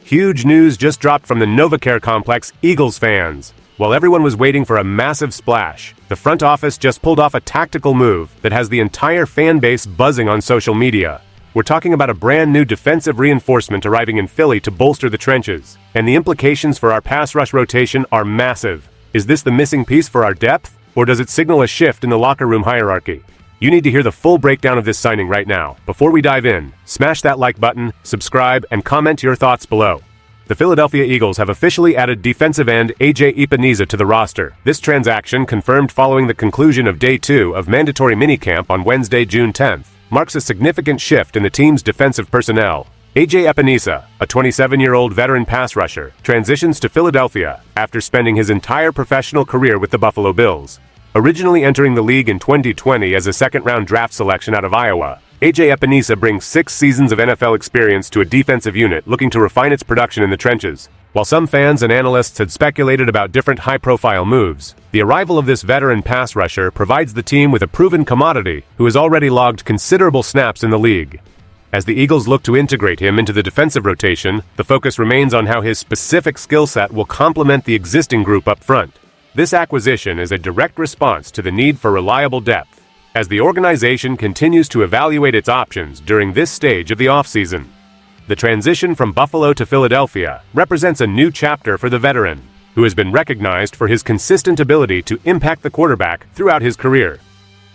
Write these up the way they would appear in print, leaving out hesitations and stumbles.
Huge news just dropped from the NovaCare complex, Eagles fans. While everyone was waiting for a massive splash, the front office just pulled off a tactical move that has the entire fan base buzzing on social media. We're talking about a brand new defensive reinforcement arriving in Philly to bolster the trenches, and the implications for our pass rush rotation are massive. Is this the missing piece for our depth, or does it signal a shift in the locker room hierarchy? You need to hear the full breakdown of this signing right now. Before we dive in, smash that like button, subscribe, and comment your thoughts below. The Philadelphia Eagles have officially added defensive end A.J. Epenesa to the roster. This transaction, confirmed following the conclusion of Day 2 of mandatory minicamp on Wednesday, June 10th, marks a significant shift in the team's defensive personnel. A.J. Epenesa, a 27-year-old veteran pass rusher, transitions to Philadelphia after spending his entire professional career with the Buffalo Bills. Originally entering the league in 2020 as a second-round draft selection out of Iowa, A.J. Epenesa brings 6 seasons of NFL experience to a defensive unit looking to refine its production in the trenches. While some fans and analysts had speculated about different high-profile moves, the arrival of this veteran pass rusher provides the team with a proven commodity who has already logged considerable snaps in the league. As the Eagles look to integrate him into the defensive rotation, the focus remains on how his specific skill set will complement the existing group up front. This acquisition is a direct response to the need for reliable depth, as the organization continues to evaluate its options during this stage of the offseason. The transition from Buffalo to Philadelphia represents a new chapter for the veteran, who has been recognized for his consistent ability to impact the quarterback throughout his career.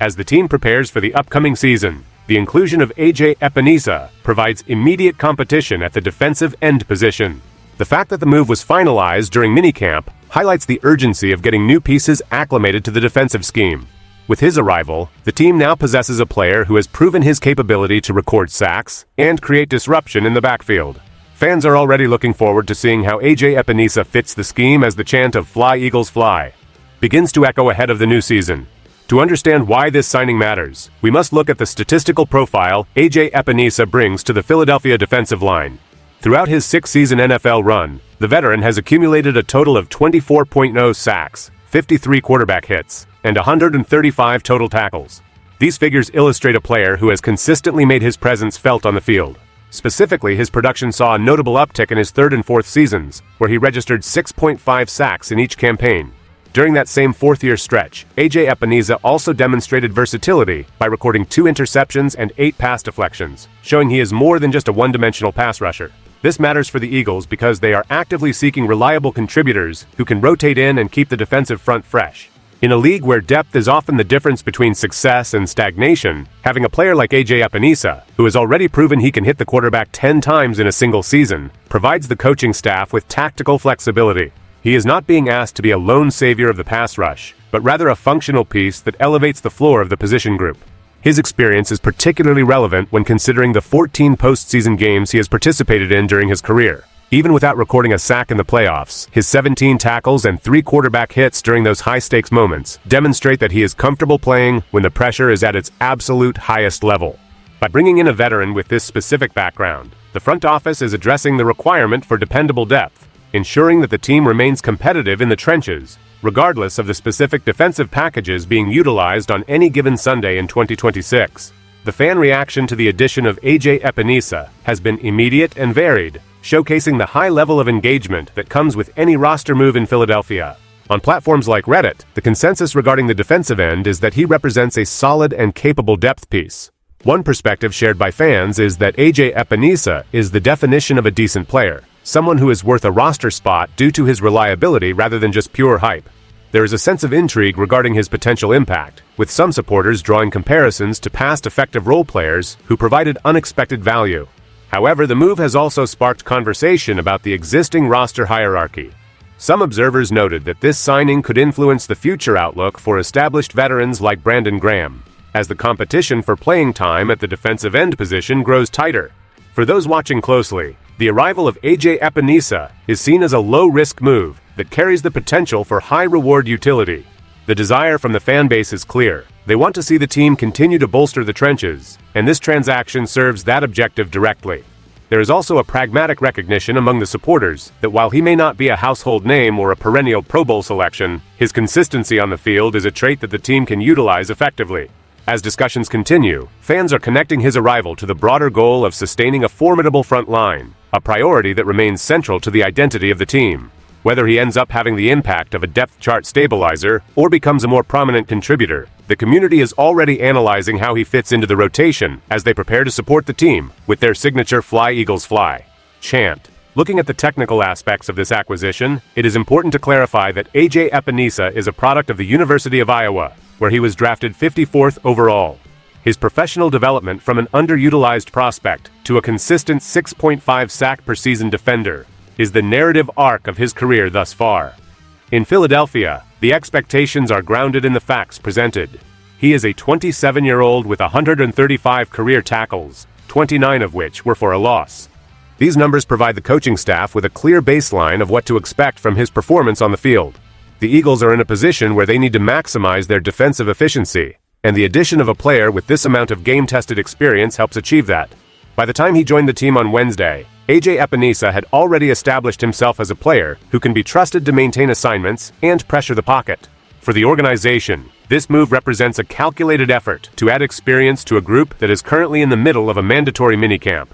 As the team prepares for the upcoming season, the inclusion of A.J. Epenesa provides immediate competition at the defensive end position. The fact that the move was finalized during minicamp highlights the urgency of getting new pieces acclimated to the defensive scheme. With his arrival, the team now possesses a player who has proven his capability to record sacks and create disruption in the backfield. Fans are already looking forward to seeing how A.J. Epenesa fits the scheme as the chant of "Fly, Eagles, Fly" begins to echo ahead of the new season. To understand why this signing matters, we must look at the statistical profile A.J. Epenesa brings to the Philadelphia defensive line. Throughout his 6-season NFL run, the veteran has accumulated a total of 24.0 sacks, 53 quarterback hits, and 135 total tackles. These figures illustrate a player who has consistently made his presence felt on the field. Specifically, his production saw a notable uptick in his 3rd and 4th seasons, where he registered 6.5 sacks in each campaign. During that same 4th-year stretch, A.J. Epenesa also demonstrated versatility by recording 2 interceptions and 8 pass deflections, showing he is more than just a one-dimensional pass rusher. This matters for the Eagles because they are actively seeking reliable contributors who can rotate in and keep the defensive front fresh. In a league where depth is often the difference between success and stagnation, having a player like A.J. Epenesa, who has already proven he can hit the quarterback 10 times in a single season, provides the coaching staff with tactical flexibility. He is not being asked to be a lone savior of the pass rush, but rather a functional piece that elevates the floor of the position group. His experience is particularly relevant when considering the 14 postseason games he has participated in during his career. Even without recording a sack in the playoffs, his 17 tackles and 3 quarterback hits during those high-stakes moments demonstrate that he is comfortable playing when the pressure is at its absolute highest level. By bringing in a veteran with this specific background, the front office is addressing the requirement for dependable depth, ensuring that the team remains competitive in the trenches, regardless of the specific defensive packages being utilized on any given Sunday in 2026. The fan reaction to the addition of A.J. Epenesa has been immediate and varied, showcasing the high level of engagement that comes with any roster move in Philadelphia. On platforms like Reddit, the consensus regarding the defensive end is that he represents a solid and capable depth piece. One perspective shared by fans is that A.J. Epenesa is the definition of a decent player, someone who is worth a roster spot due to his reliability rather than just pure hype. There is a sense of intrigue regarding his potential impact, with some supporters drawing comparisons to past effective role players who provided unexpected value. However, the move has also sparked conversation about the existing roster hierarchy. Some observers noted that this signing could influence the future outlook for established veterans like Brandon Graham, as the competition for playing time at the defensive end position grows tighter. For those watching closely, the arrival of A.J. Epenesa is seen as a low-risk move that carries the potential for high-reward utility. The desire from the fan base is clear. They want to see the team continue to bolster the trenches, and this transaction serves that objective directly. There is also a pragmatic recognition among the supporters that while he may not be a household name or a perennial Pro Bowl selection, his consistency on the field is a trait that the team can utilize effectively. As discussions continue, fans are connecting his arrival to the broader goal of sustaining a formidable front line, a priority that remains central to the identity of the team. Whether he ends up having the impact of a depth chart stabilizer or becomes a more prominent contributor, the community is already analyzing how he fits into the rotation as they prepare to support the team with their signature Fly Eagles Fly chant. Looking at the technical aspects of this acquisition, it is important to clarify that A.J. Epinesa is a product of the University of Iowa, where he was drafted 54th overall. His professional development from an underutilized prospect to a consistent 6.5 sack per season defender is the narrative arc of his career thus far. In Philadelphia, the expectations are grounded in the facts presented. He is a 27-year-old with 135 career tackles, 29 of which were for a loss. These numbers provide the coaching staff with a clear baseline of what to expect from his performance on the field. The Eagles are in a position where they need to maximize their defensive efficiency, and the addition of a player with this amount of game-tested experience helps achieve that. By the time he joined the team on Wednesday, A.J. Epinesa had already established himself as a player who can be trusted to maintain assignments and pressure the pocket. For the organization, this move represents a calculated effort to add experience to a group that is currently in the middle of a mandatory minicamp.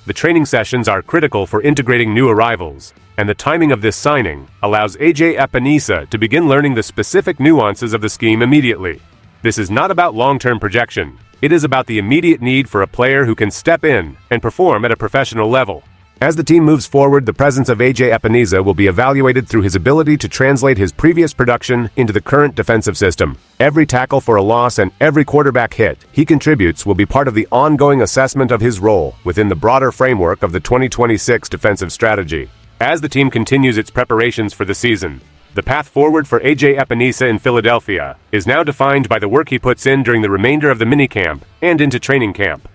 The training sessions are critical for integrating new arrivals, and the timing of this signing allows A.J. Epinesa to begin learning the specific nuances of the scheme immediately. This is not about long-term projection. It is about the immediate need for a player who can step in and perform at a professional level. As the team moves forward, the presence of A.J. Epinesa will be evaluated through his ability to translate his previous production into the current defensive system. Every tackle for a loss and every quarterback hit he contributes will be part of the ongoing assessment of his role within the broader framework of the 2026 defensive strategy. As the team continues its preparations for the season, the path forward for A.J. Epinesa in Philadelphia is now defined by the work he puts in during the remainder of the minicamp and into training camp.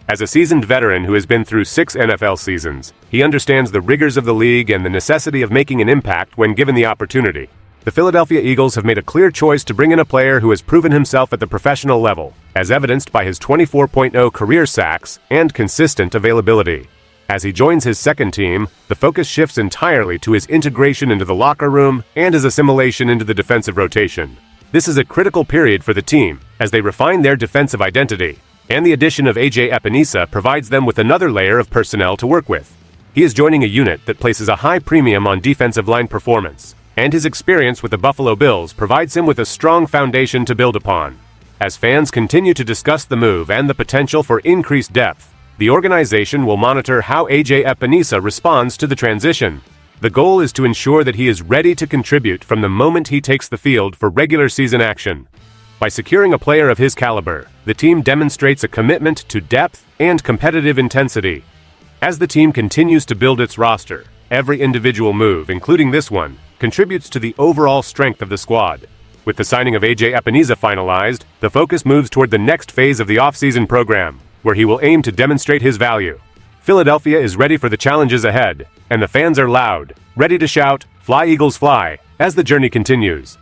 As a seasoned veteran who has been through 6 NFL seasons, he understands the rigors of the league and the necessity of making an impact when given the opportunity. The Philadelphia Eagles have made a clear choice to bring in a player who has proven himself at the professional level, as evidenced by his 24.0 career sacks and consistent availability. As he joins his second team, the focus shifts entirely to his integration into the locker room and his assimilation into the defensive rotation. This is a critical period for the team as they refine their defensive identity, and the addition of A.J. Epinesa provides them with another layer of personnel to work with. He is joining a unit that places a high premium on defensive line performance, and his experience with the Buffalo Bills provides him with a strong foundation to build upon. As fans continue to discuss the move and the potential for increased depth, the organization will monitor how A.J. Epinesa responds to the transition. The goal is to ensure that he is ready to contribute from the moment he takes the field for regular season action. By securing a player of his caliber, the team demonstrates a commitment to depth and competitive intensity. As the team continues to build its roster, every individual move, including this one, contributes to the overall strength of the squad. With the signing of A.J. Epinesa finalized, the focus moves toward the next phase of the offseason program, where he will aim to demonstrate his value. Philadelphia is ready for the challenges ahead, and the fans are loud, ready to shout, "Fly Eagles Fly," as the journey continues.